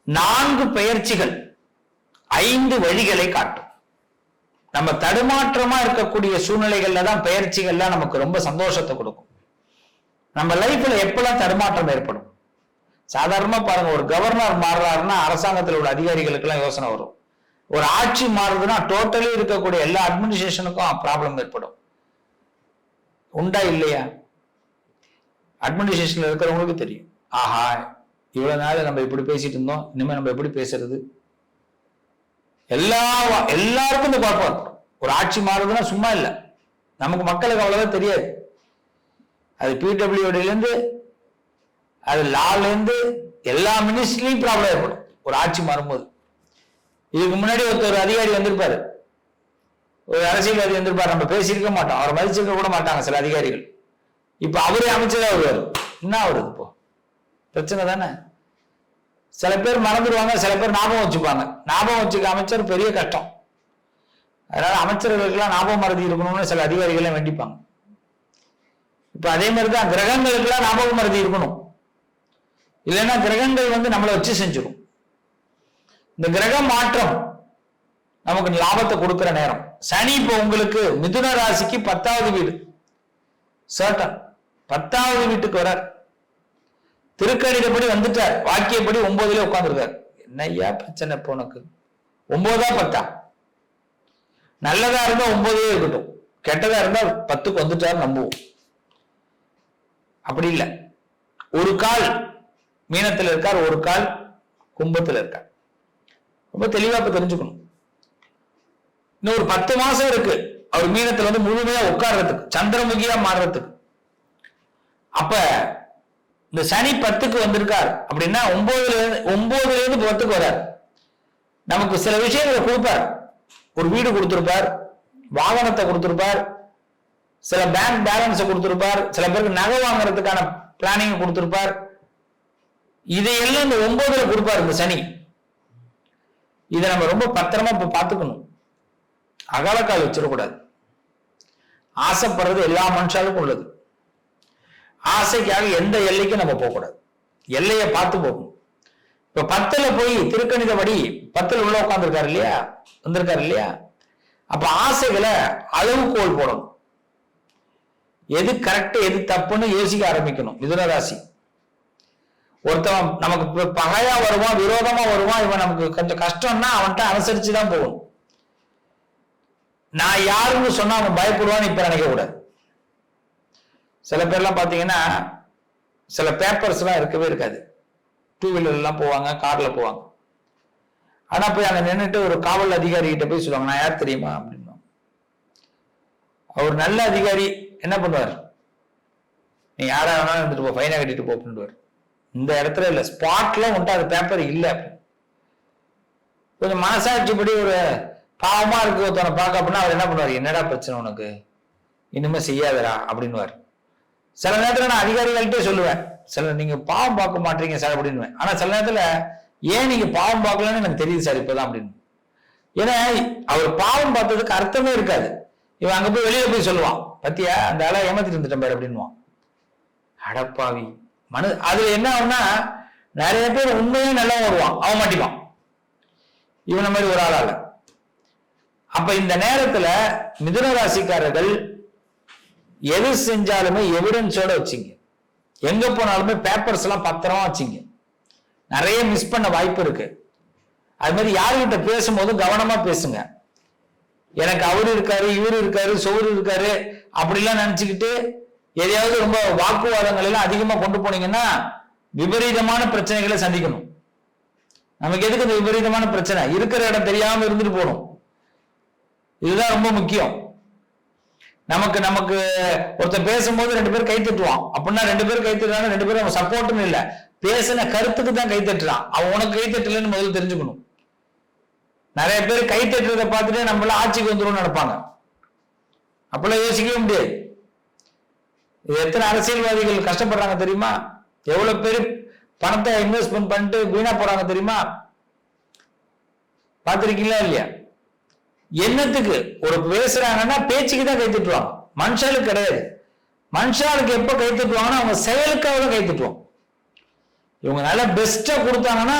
4 பெயர்ச்சிகள் 5 வழிகளை காட்டும். நம்ம தடுமாற்றமா இருக்கக்கூடிய சூழ்நிலைகள்ல தான் பெயர்ச்சிகள்லாம் நமக்கு ரொம்ப சந்தோஷத்தை கொடுக்கும். நம்ம லைஃப்ல எப்பெல்லாம் தடுமாற்றம் ஏற்படும்? சாதாரணமா பாருங்க, ஒரு கவர்னர் மாறுறாருன்னா அரசாங்கத்தில் உள்ள அதிகாரிகளுக்கு எல்லாம் யோசனை வரும். ஒரு ஆட்சி மாறுதுன்னா டோட்டலி இருக்கக்கூடிய எல்லா அட்மினிஸ்ட்ரேஷனுக்கும் ப்ராப்ளம் ஏற்படும். உண்டா இல்லையா? அட்மினிஸ்ட்ரேஷன்ல இருக்கிறவங்களுக்கு தெரியும். ஆஹா, இவ்வளவு நாள் நம்ம இப்படி பேசிட்டு இருந்தோம், இனிமே நம்ம எப்படி பேசுறது? எல்லாருக்கும் இந்த குழப்பம் இருக்கும். ஒரு ஆட்சி மாறுதுன்னா சும்மா இல்லை, நமக்கு மக்களுக்கு அவ்வளவுதான் தெரியாது. அது பிடபிள்யூடி இருந்து அது லால இருந்து எல்லா மினிஸ்ட்ரிலையும் ப்ராப்ளம் ஏற்படும் ஒரு ஆட்சி மாறும்போது. இதுக்கு முன்னாடி ஒரு அதிகாரி வந்திருப்பாரு, ஒரு அரசியல்வாதி வந்திருப்பாரு, நம்ம பேசியிருக்க மாட்டோம், அவரை மதிச்சிருக்க கூட மாட்டாங்க சில அதிகாரிகள். இப்ப அவரே அமைச்சரா வருவாரு. என்ன வருது இப்போ? பிரச்சனை தானே. சில பேர் மறந்துடுவாங்க, சில பேர் ஞாபகம் வச்சுப்பாங்க. ஞாபகம் வச்சுக்க அமைச்சர் பெரிய கஷ்டம். அதனால அமைச்சர்களுக்கெல்லாம் ஞாபகம் மறதி இருக்கணும்னு சில அதிகாரிகள் வேண்டிப்பாங்க. இப்ப அதே மாதிரிதான் கிரகங்களுக்கெல்லாம் ஞாபகம் மறதி இருக்கணும், இல்லைன்னா கிரகங்கள் நம்மளை வச்சு செஞ்சிடும். இந்த கிரக மாற்றம் நமக்கு லாபத்தை கொடுக்கிற நேரம். சனி இப்போ உங்களுக்கு மிதுன ராசிக்கு 10வது வீடு, சர்டன் 10வது வீட்டுக்கு வர திருக்கணிதப்படி வந்துட்டார். வாக்கியப்படி 9ல உட்கார்ந்துருக்கார். என்னையா பிரச்சனை இப்போ உனக்கு? 9ஆ 10ஆ? நல்லதா இருந்தா 9 இருக்கட்டும், கெட்டதா இருந்தா 10க்கு வந்துட்டார் நம்புவோம். அப்படி இல்லை. ஒரு கால் மீனத்தில் இருக்கார், ஒரு கால் கும்பத்தில் இருக்கார். ரொம்ப தெளிவா இப்ப தெரிஞ்சுக்கணும். இன்னும் ஒரு 10 மாசம் இருக்கு அவர் மீனத்துல முழுமையா உட்கார்றதுக்கு, சந்திரமுகியா மாறுறதுக்கு. அப்ப இந்த சனி 10க்கு வந்திருக்கார் அப்படின்னா 9ல இருந்து 10க்கு வரார். நமக்கு சில விஷயங்களை கொடுப்பார். ஒரு வீடு கொடுத்திருப்பார், வாகனத்தை கொடுத்திருப்பார், சில பேங்க் பேலன்ஸை கொடுத்திருப்பார், சில பேருக்கு நகை வாங்குறதுக்கான பிளானிங் கொடுத்திருப்பார். இதையெல்லாம் இந்த 9ல கொடுப்பார் இந்த சனி. இதை நம்ம ரொம்ப பத்திரமா இப்ப பார்த்துக்கணும். அகலக்கால் வச்சிடக்கூடாது. ஆசைப்படுறது எல்லா மனுஷாலுக்கும் உள்ளது. ஆசைக்காக எந்த எல்லைக்கும் நம்ம போகக்கூடாது, எல்லையை பார்த்து போகணும். இப்ப 10ல போய் திருக்கணிதப்படி 10ல உள்ள உட்கார்ந்துருக்காரு இல்லையா, வந்திருக்காரு இல்லையா? அப்ப ஆசைகளை அளவுகோல் போடணும். எது கரெக்ட் எது தப்புன்னு யோசிக்க ஆரம்பிக்கணும். மிதுன ராசி. ஒருத்தவன் நமக்கு பகையா வருவான், விரோதமா வருவான், இவன் நமக்கு கொஞ்சம் கஷ்டம்னா அவன்கிட்ட அனுசரிச்சுதான் போகணும். நான் யாருன்னு சொன்னா அவன் பயப்படுவான்னு இப்ப நினைக்க கூடாது. சில பேர்லாம் பாத்தீங்கன்னா சில பேப்பர்ஸ் எல்லாம் இருக்கவே இருக்காது. 2 வீலர் எல்லாம் போவாங்க, கார்ல போவாங்க. ஆனா போய் அங்க நின்றுட்டு ஒரு காவல் அதிகாரி கிட்ட போய் சொல்லுவாங்க, நான் யார் தெரியுமா அப்படின்னு. அவர் நல்ல அதிகாரி என்ன பண்ணுவார்? நீ யாரா வேணாலும் இருந்துட்டு போ, ஃபைனா கட்டிட்டு போ அப்படின்னுவார். இந்த இடத்துல இல்ல, ஸ்பாட்ல உன்ட்டு அது பேப்பர் இல்லை. கொஞ்சம் மனசாட்சிப்படி ஒரு பாவமா இருக்கு ஒருத்தவனை பார்க்க அப்படின்னா அவர் என்ன பண்ணுவார்? என்னடா பிரச்சனை உனக்கு, இனிமே செய்யாதரா அப்படின்னுவார். சில நேரத்துல நான் அதிகாரிகள்கிட்டே சொல்லுவேன், சில நீங்க பாவம் பார்க்க மாட்டீங்க சார் அப்படின்னு. ஆனா சில நேரத்துல ஏன் நீங்க பாவம் பார்க்கலன்னு எனக்கு தெரியுது சார் இப்பதான் அப்படின்னு. ஏன்னா அவர் பாவம் பார்த்ததுக்கு அர்த்தமே இருக்காது. இவன் அங்க போய் வெளியில போய் சொல்லுவான், பத்தியா அந்த ஆளா ஏமாத்திட்டு இருந்துட்டேன் பாரு அப்படின்னுவான். அடப்பாவி அதுல என்ன ஆகும்னா நிறைய பேர் உண்மையே நல்லா வருவான், அவன் மாட்டிப்பான். இவன மாதிரி ஒரு ஆளால. அப்ப இந்த நேரத்துல மிதுன ராசிக்காரர்கள் எது செஞ்சாலுமே எவிடன்ஸோட வச்சுங்க. எங்க போனாலுமே பேப்பர்ஸ் எல்லாம் பத்திரமா வச்சுங்க. நிறைய மிஸ் பண்ண வாய்ப்பு இருக்கு. அது மாதிரி யாருகிட்ட பேசும்போது கவனமா பேசுங்க. எனக்கு அவரு இருக்காரு, இவரு இருக்காரு, சோறு இருக்காரு அப்படிலாம் நினைச்சுக்கிட்டு எதையாவது ரொம்ப வாக்குவாதங்கள் எல்லாம் அதிகமா கொண்டு போனீங்கன்னா விபரீதமான பிரச்சனைகளை சந்திக்கணும். நமக்கு எதுக்கு இந்த விபரீதமான பிரச்சனை? இருக்கிற இடம் தெரியாம இருந்துட்டு போகணும். இதுதான் ரொம்ப முக்கியம். நமக்கு ஒருத்தர் பேசும்போது 2 பேர் கை தட்டுவான் அப்படின்னா 2 பேர் கை தட்டுறாங்க, 2 பேரும் அவன் சப்போர்ட்னு இல்லை, பேசின கருத்துக்கு தான் கை தட்டுறான். அவன் உனக்கு கை தட்டலன்னு முதல்ல தெரிஞ்சுக்கணும். நிறைய பேர் கை தட்டுறதை பார்த்துட்டு நம்மள ஆட்சிக்கு வந்துடும் நினைப்பாங்க. அப்பெல்லாம் யோசிக்கவே முடியாது. எத்தனை அரசியல்வாதிகள் கஷ்டப்படுறாங்க தெரியுமா? எவ்வளவு பேர் பணத்தை இன்வெஸ்ட்மெண்ட் பண்ணிட்டு வீணா போறாங்க தெரியுமா? பார்த்திருக்கீங்களா இல்லையா? என்னத்துக்கு ஒரு பேசுறாங்கன்னா பேச்சுக்கு தான் கை தட்டுவாங்க, மனுஷாளுக்கு கிடையாது. மனுஷாளுக்கு எப்ப கை தட்டுவாங்கன்னா அவங்க செயலுக்காக கை தட்டுவாங்க. இவங்க நல்லா பெஸ்டா கொடுத்தாங்கன்னா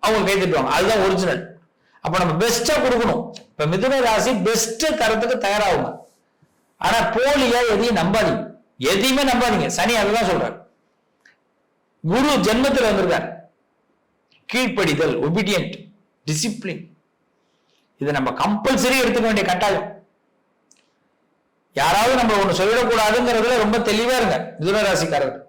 அவங்க கை தட்டுவாங்க. அதுதான் ஒரிஜினல். அப்ப நம்ம பெஸ்டா கொடுக்கணும். இப்ப மிதுன ராசி பெஸ்ட் தரத்துக்கு தயாராகுங்க. ஆனா போலியா எதையும் நம்பாதீங்க, எதையுமே நம்பாதீங்க. சனி அதுதான் சொல்றாரு. குரு ஜென்மத்தில் வந்திருக்கார். கீழ்ப்படிதல், ஒபீடியன்ட், டிசிப்ளின், இதை நம்ம கம்பல்சரி எடுத்துக்க வேண்டிய கட்டாயம். யாராவது நம்ம ஒண்ணு சொல்லிடக்கூடாதுங்கிறதுல ரொம்ப தெளிவா இருங்க மிதுன ராசிக்காரர்கள்.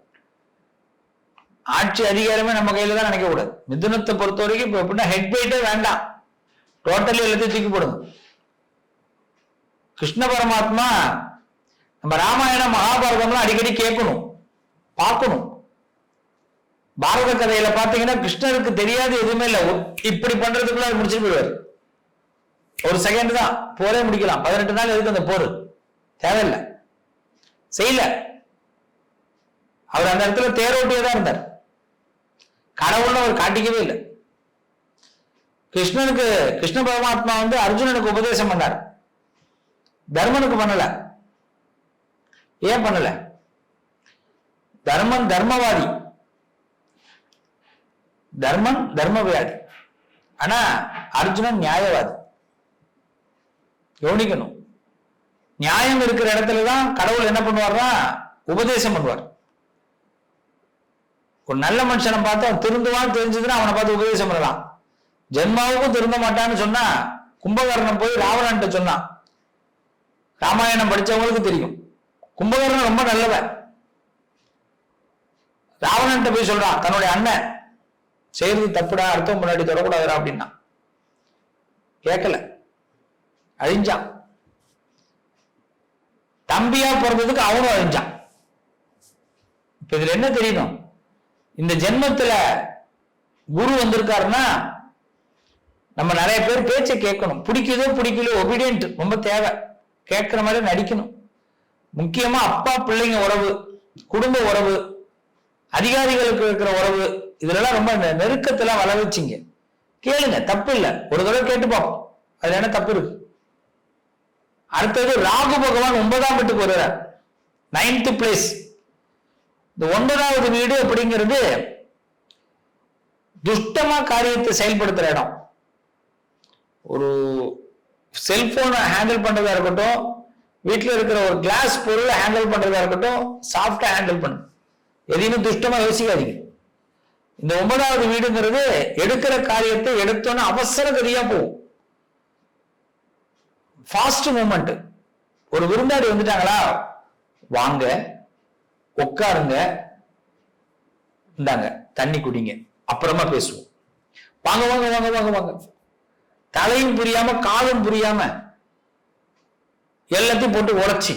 ஆட்சி அதிகாரமே நம்ம கையில தான் நினைக்க கூடாது. மிதுனத்தை பொறுத்த வரைக்கும் இப்ப எப்படின்னா ஹெட் வெயிட்டே வேண்டாம், டோட்டலி எல்லாத்தையும் தூக்கி போடுங்க. கிருஷ்ண பரமாத்மா நம்ம ராமாயணம் மகாபாரதம்லாம் அடிக்கடி கேட்கணும், பார்க்கணும். பாரத கதையில பாத்தீங்கன்னா கிருஷ்ணருக்கு தெரியாது எதுவுமே இல்லை. இப்படி பண்றதுக்குள்ள முடிச்சுட்டு போயிடுவார். ஒரு செகண்ட் தான் போரே முடிக்கலாம். 18 நாள் எதுக்கு அந்த போர் தேவையில்லை, செய்யல. அவர் அந்த இடத்துல தேரோட்டியே தான் இருந்தார். கடவுள்னு அவர் காட்டிக்கவே இல்லை. கிருஷ்ணனுக்கு கிருஷ்ண பரமாத்மா அர்ஜுனனுக்கு உபதேசம் பண்ணார், தர்மனுக்கு பண்ணல. ஏன் பண்ணல? தர்மன் தர்மவாதி, தர்மன் தர்மவியாதி. ஆனா அர்ஜுனன் நியாயவாதி. கவனிக்கணும். நியாயம் இருக்கிற இடத்துலதான் கடவுள் என்ன பண்ணுவார்னா உபதேசம் பண்ணுவார். ஒரு நல்ல மனுஷனை பார்த்து அவன் திருந்துவான்னு தெரிஞ்சதுன்னா அவனை பார்த்து உபதேசம் பண்ணலாம். ஜென்மாவுக்கும் திருந்த மாட்டான்னு சொன்னா கும்பகர்ணன் போய் ராவணன்ட்ட சொன்னான். ராமாயணம் படிச்சவங்களுக்கு தெரியும், கும்பகர்ணன் ரொம்ப நல்லவன். ராவணன்ட்ட போய் சொல்றான் தன்னுடைய அண்ணன் செய்யறது தப்புடா, அர்த்தம் முன்னாடி தொடக்கூடாதுடா அப்படின்னா. கேட்கல, அழிஞ்சான். தம்பியா பிறந்ததுக்கு அவனும் அழிஞ்சான். இப்ப இதுல என்ன தெரியணும்? இந்த ஜென்மத்துல குரு வந்திருக்காருன்னா நம்ம நிறைய பேர் பேச்சை கேட்கணும். பிடிக்குதோ பிடிக்கலையோ ஒபீடியன்ட் ரொம்ப தேவை. கேட்கிற மாதிரி நடிக்கணும். முக்கியமா அப்பா பிள்ளைங்க உறவு, குடும்ப உறவு, அதிகாரிகளுக்கு இருக்கிற உறவு, இதுல ரொம்ப நெருக்கத்துல வள வச்சிங்க. கேளுங்க, தப்பு இல்லை. ஒரு தடவை கேட்டு பார்ப்போம், அதுல என்ன தப்பு இருக்கு? அடுத்தது ராகு பகவான் 9ஆம் வீட்டுக்கு வருகிறார், 9th பிளேஸ். இந்த 9வது வீடு அப்படிங்கிறது துஷ்டமா காரியத்தை செயல்படுத்துற இடம். ஒரு செல்போனை ஹேண்டில் பண்றதா இருக்கட்டும், வீட்டில் இருக்கிற ஒரு கிளாஸ் பொருளை ஹேண்டில் பண்றதா இருக்கட்டும், சாஃப்டா ஹேண்டில் பண்ணு. எதையுமே துஷ்டமா யோசிக்காதீங்க. இந்த 9வது வீடுங்கிறது எடுக்கிற காரியத்தை எடுத்தோன்னு அவசர கதியா போகும். Fast movement. ஒரு விருந்தாடி வந்துட்டாங்களா, வாங்க உட்காருங்க, இந்தாங்க தண்ணி குடிங்க, அப்புறமா பேசுவோம். வாங்க வாங்க வாங்க வாங்க வாங்க. தலையும் புரியாம காலும் புரியாம எல்லாத்தையும் போட்டு உடைச்சி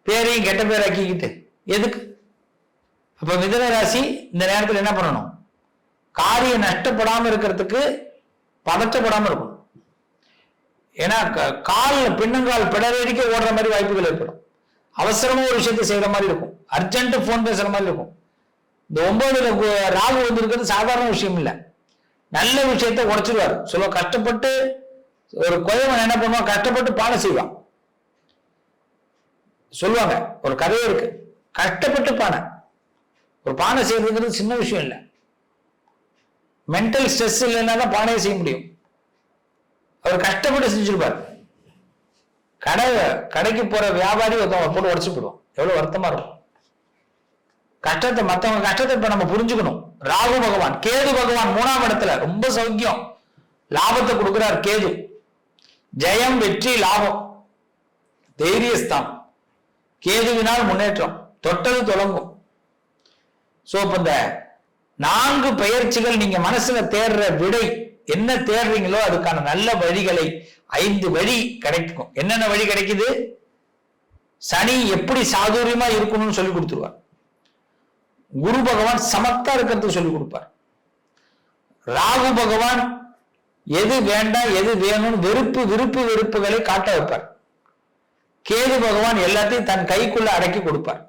பேரையும் கெட்ட பேராக்கிக்கிட்டு எதுக்கு? அப்ப மிதுன ராசி இந்த நேரத்தில் என்ன பண்ணணும்? காரியம் நஷ்டப்படாம இருக்கிறதுக்கு பதற்றப்படாம இருக்கும். ஏன்னா கால் பின்னங்கால் பிடரடிக்க ஓடுற மாதிரி வாய்ப்புகள் ஏற்படும். அவசரமா ஒரு விஷயத்தை செய்யற மாதிரி இருக்கும், அர்ஜென்ட் போன் பேசுற மாதிரி இருக்கும். இந்த 9ல ராகு வந்திருக்கிறது சாதாரண விஷயம் இல்லை. நல்ல விஷயத்தை உடைச்சிருவாரு. சொல்ல கஷ்டப்பட்டு ஒரு குயவன் என்ன பண்ணுவான், கஷ்டப்பட்டு பானை செய்வான். சொல்லுவாங்க, ஒரு கதையே இருக்கு, கஷ்டப்பட்டு பானை. ஒரு பானை செய்யறதுங்கிறது சின்ன விஷயம் இல்லை. மென்டல் ஸ்ட்ரெஸ் இல்லைன்னா தான் பானையை செய்ய முடியும். அவர் கஷ்டப்பட்டு செஞ்சிருப்பார். கடைக்கு போற வியாபாரி ஒருத்தவங்க போட்டு உடச்சு போடுவோம். எவ்வளவு வருத்தமா இருக்கும். கஷ்டத்தை, மற்றவங்க கஷ்டத்தை இப்ப நம்ம புரிஞ்சுக்கணும். ராகு பகவான், கேது பகவான் 3ஆம் இடத்துல ரொம்ப சௌக்கியம், லாபத்தை கொடுக்கிறார். கேது ஜெயம், வெற்றி, லாபம், தைரியஸ்தான். கேதுவினால் முன்னேற்றம், தொட்டது தொடங்கும். சோ இப்ப இந்த 4 பெயர்ச்சிகள் நீங்க மனசுல தேடுற விடை என்ன தேடுறீங்களோ அதுக்கான நல்ல வழிகளை 5 வழி கிடைக்கும். என்னென்ன வழி கிடைக்குது? சனி எப்படி சாதுரியமா இருக்கணும்னு சொல்லி கொடுத்துருவார். குரு பகவான் சமத்தா இருக்கிறதுக்கு சொல்லி கொடுப்பார். ராகு பகவான் எது வேண்டாம் எது வேணும்னு வெறுப்புகளை காட்ட வைப்பார். கேது பகவான் எல்லாத்தையும் தன் கைக்குள்ள அடக்கி கொடுப்பார்.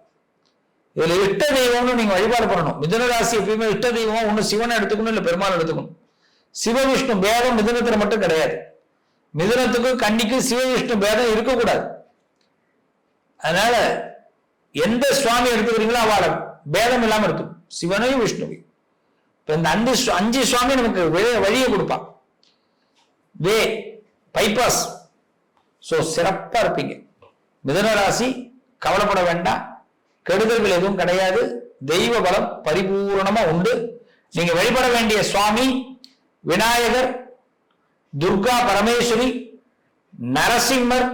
இதுல இஷ்ட தெய்வம்னு நீங்க வழிபாடு பண்ணணும். மிதுன ராசி எப்பயுமே இஷ்ட தெய்வமா ஒண்ணு சிவனை எடுத்துக்கணும், இல்ல பெருமாள் எடுத்துக்கணும். சிவவிஷ்ணு பேதம் மிதுனத்துல மட்டும் கிடையாது. மிதுனத்துக்கும் கன்னிக்கும் சிவவிஷ்ணு பேதம் இருக்கக்கூடாது. அதனால எந்த சுவாமி எடுத்துக்கிறீங்களோ அவளை பேதம் இல்லாம இருக்கும், சிவனையும் விஷ்ணுவையும். இந்த 5 சுவாமி நமக்கு வழியை கொடுப்பான். வே பைபாஸ். சோ சிறப்பா இருப்பீங்க. மிதுன ராசி கவலைப்பட வேண்டாம், கெடுதல்கள் எதுவும் கிடையாது. தெய்வ பலம் பரிபூர்ணமா உண்டு. நீங்க வழிபட வேண்டிய சுவாமி விநாயகர், துர்கா பரமேஸ்வரி, நரசிம்மர்,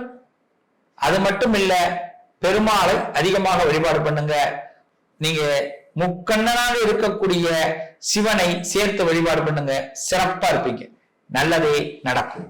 அது மட்டும் இல்ல பெருமாளை அதிகமாக வழிபாடு பண்ணுங்க. நீங்க முக்கண்ணனாக இருக்கக்கூடிய சிவனை சேர்த்து வழிபாடு பண்ணுங்க. சிறப்பா இருப்பீங்க. நல்லதே நடக்கும்.